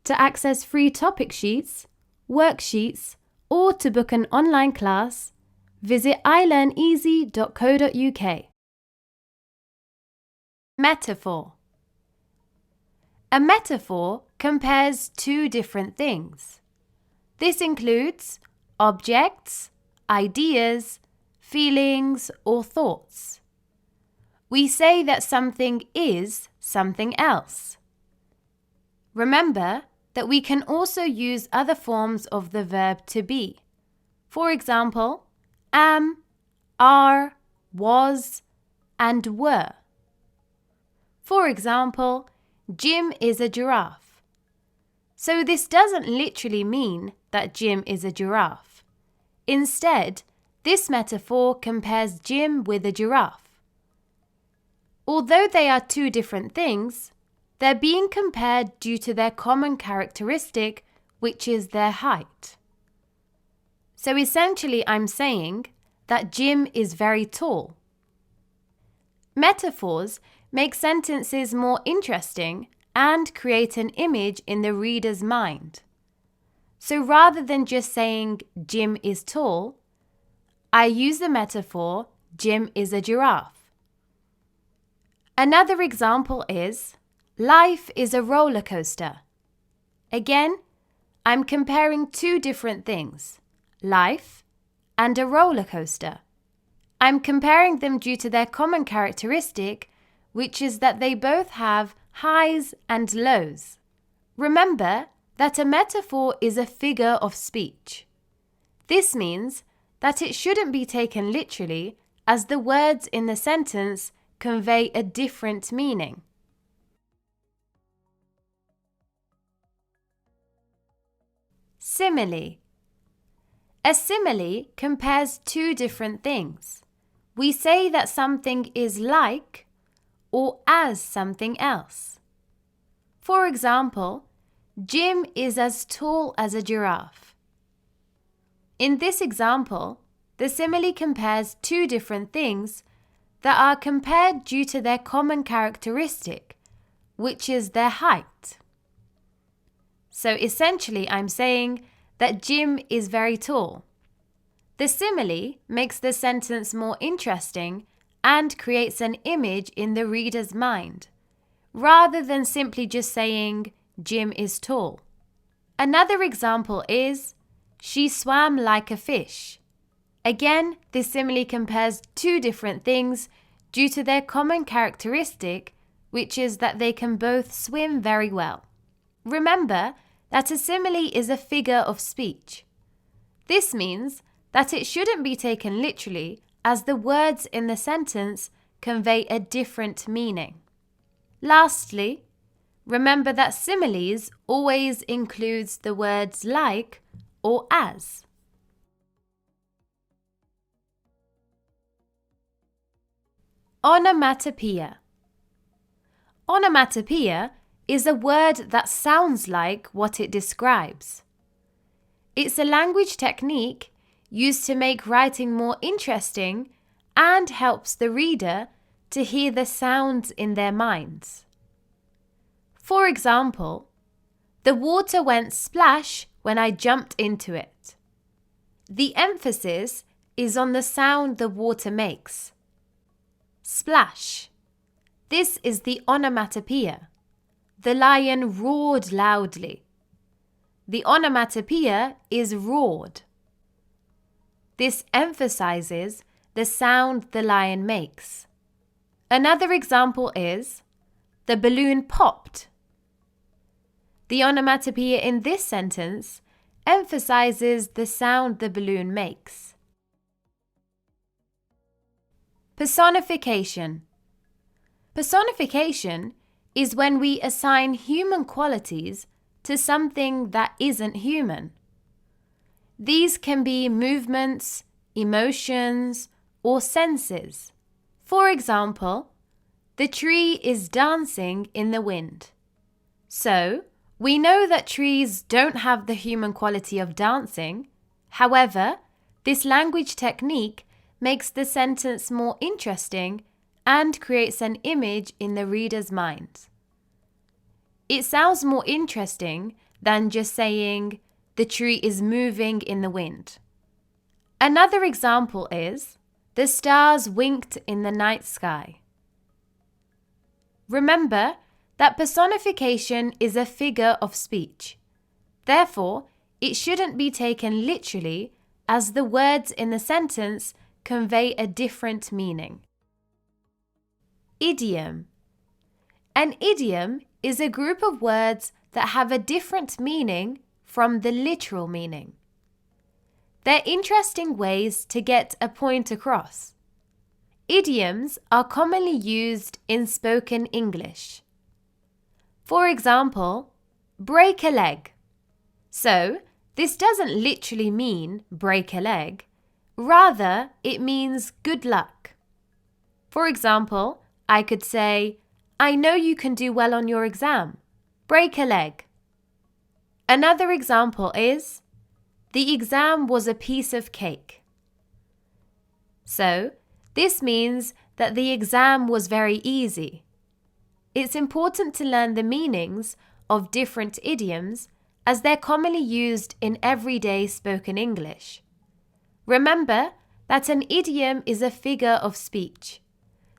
To access free topic sheets, worksheets, or to book an online class, visit ilearneasy.co.uk. Metaphor. A metaphor compares two different things. This includes objects, ideas, feelings, or thoughts. We say that something is something else. Remember that we can also use other forms of the verb to be. For example, am, are, was, and were. For example, Jim is a giraffe. So this doesn't literally mean that Jim is a giraffe. Instead, this metaphor compares Jim with a giraffe. Although they are two different things, they're being compared due to their common characteristic, which is their height. So essentially, I'm saying that Jim is very tall. Metaphors make sentences more interesting and create an image in the reader's mind. So rather than just saying Jim is tall, I use the metaphor Jim is a giraffe. Another example is life is a roller coaster. Again, I'm comparing two different things, life and a roller coaster. I'm comparing them due to their common characteristic, which is that they both have highs and lows. Remember that a metaphor is a figure of speech. This means that it shouldn't be taken literally, as the words in the sentence convey a different meaning. Simile. A simile compares two different things. We say that something is like or as something else. For example, Jim is as tall as a giraffe. In this example, the simile compares two different things that are compared due to their common characteristic, which is their height. So essentially, I'm saying that Jim is very tall. The simile makes the sentence more interesting and creates an image in the reader's mind, rather than simply just saying Jim is tall. Another example is she swam like a fish. Again, this simile compares two different things due to their common characteristic, which is that they can both swim very well. Remember that a simile is a figure of speech. This means that it shouldn't be taken literally, as the words in the sentence convey a different meaning. Lastly, remember that similes always includes the words like or as. Onomatopoeia. Onomatopoeia is a word that sounds like what it describes. It's a language technique used to make writing more interesting and helps the reader to hear the sounds in their minds. For example, the water went splash when I jumped into it. The emphasis is on the sound the water makes. Splash. This is the onomatopoeia. The lion roared loudly. The onomatopoeia is roared. This emphasizes the sound the lion makes. Another example is the balloon popped. The onomatopoeia in this sentence emphasizes the sound the balloon makes. Personification. Personification is when we assign human qualities to something that isn't human. These can be movements, emotions, or senses. For example, the tree is dancing in the wind. So, we know that trees don't have the human quality of dancing. However, this language technique makes the sentence more interesting and creates an image in the reader's mind. It sounds more interesting than just saying the tree is moving in the wind. Another example is the stars winked in the night sky. Remember that personification is a figure of speech. Therefore, it shouldn't be taken literally, as the words in the sentence convey a different meaning. Idiom. An idiom is a group of words that have a different meaning from the literal meaning. They're interesting ways to get a point across. Idioms are commonly used in spoken English. For example, break a leg. So, this doesn't literally mean break a leg. Rather, it means good luck. For example, I could say, I know you can do well on your exam. Break a leg. Another example is, the exam was a piece of cake. So, this means that the exam was very easy. It's important to learn the meanings of different idioms as they're commonly used in everyday spoken English. Remember that an idiom is a figure of speech.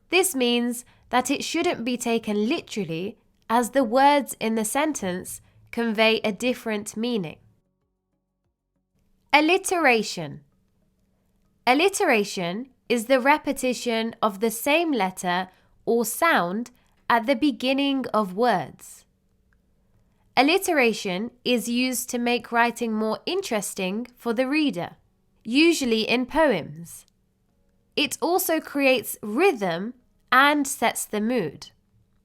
This means that it shouldn't be taken literally, as the words in the sentence convey a different meaning. Alliteration. Alliteration is the repetition of the same letter or sound at the beginning of words. Alliteration is used to make writing more interesting for the reader, usually in poems. It also creates rhythm and sets the mood.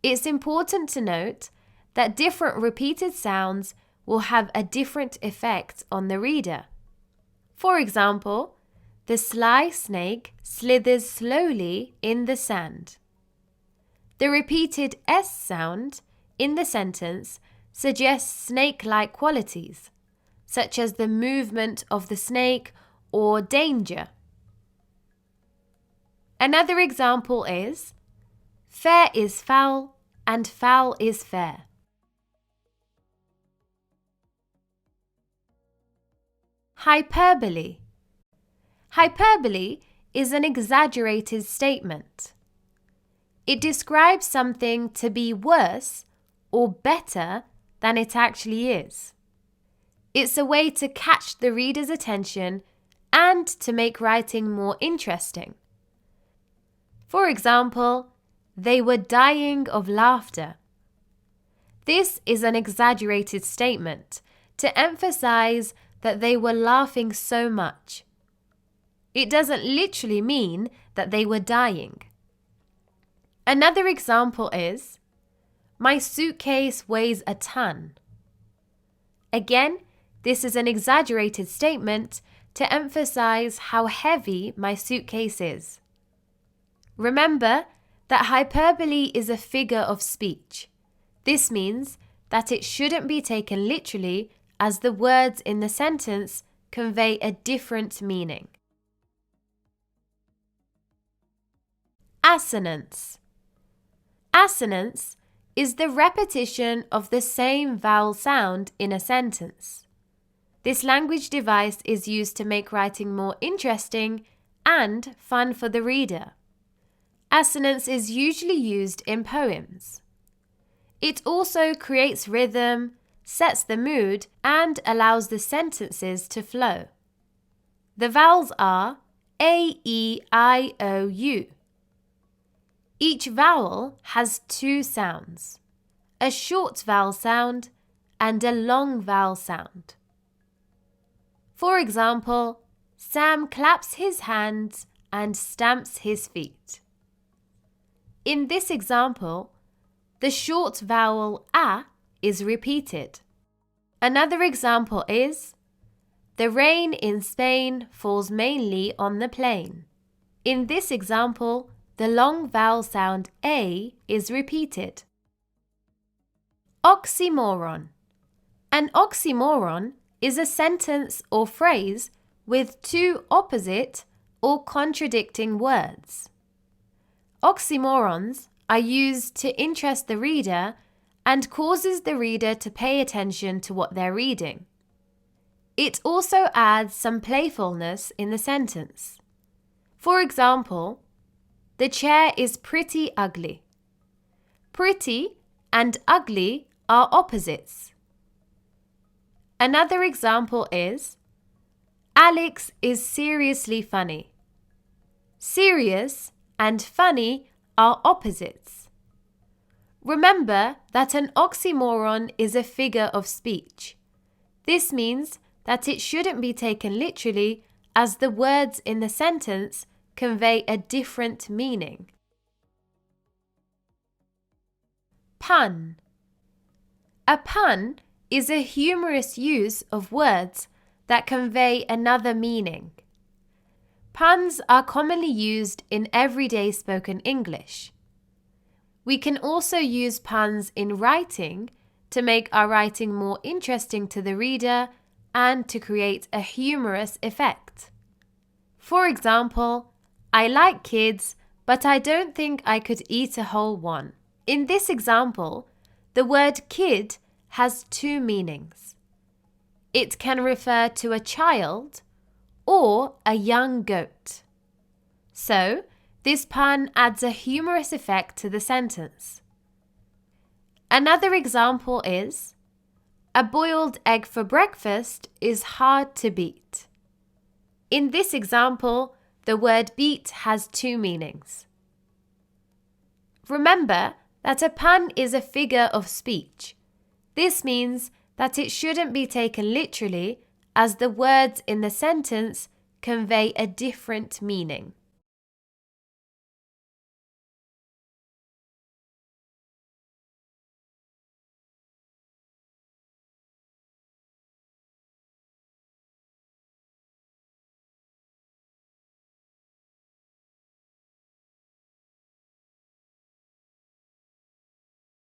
It's important to note that different repeated sounds will have a different effect on the reader. For example, the sly snake slithers slowly in the sand. The repeated S sound in the sentence suggests snake-like qualities, such as the movement of the snake or danger. Another example is, fair is foul and foul is fair. Hyperbole. Hyperbole is an exaggerated statement. It describes something to be worse or better than it actually is. It's a way to catch the reader's attention and to make writing more interesting. For example, they were dying of laughter. This is an exaggerated statement to emphasize that they were laughing so much. It doesn't literally mean that they were dying. Another example is, my suitcase weighs a ton. Again, this is an exaggerated statement to emphasize how heavy my suitcase is. Remember that hyperbole is a figure of speech. This means that it shouldn't be taken literally, as the words in the sentence convey a different meaning. Assonance. Assonance is the repetition of the same vowel sound in a sentence. This language device is used to make writing more interesting and fun for the reader. Assonance is usually used in poems. It also creates rhythm, sets the mood, and allows the sentences to flow. The vowels are A, E, I, O, U. Each vowel has two sounds, a short vowel sound and a long vowel sound. For example, Sam claps his hands and stamps his feet. In this example, the short vowel A is repeated. Another example is, the rain in Spain falls mainly on the plain. In this example, the long vowel sound A is repeated. Oxymoron. An oxymoron is a sentence or phrase with two opposite or contradicting words. Oxymorons are used to interest the reader and causes the reader to pay attention to what they're reading. It also adds some playfulness in the sentence. For example, the chair is pretty ugly. Pretty and ugly are opposites. Another example is, Alex is seriously funny. Serious and funny are opposites. Remember that an oxymoron is a figure of speech. This means that it shouldn't be taken literally, as the words in the sentence convey a different meaning. Pun. A pun is a humorous use of words that convey another meaning. Puns are commonly used in everyday spoken English. We can also use puns in writing to make our writing more interesting to the reader and to create a humorous effect. For example, I like kids, but I don't think I could eat a whole one. In this example, the word kid has two meanings. It can refer to a child or a young goat. So, this pun adds a humorous effect to the sentence. Another example is, a boiled egg for breakfast is hard to beat. In this example, the word beat has two meanings. Remember that a pun is a figure of speech. This means that it shouldn't be taken literally, as the words in the sentence convey a different meaning.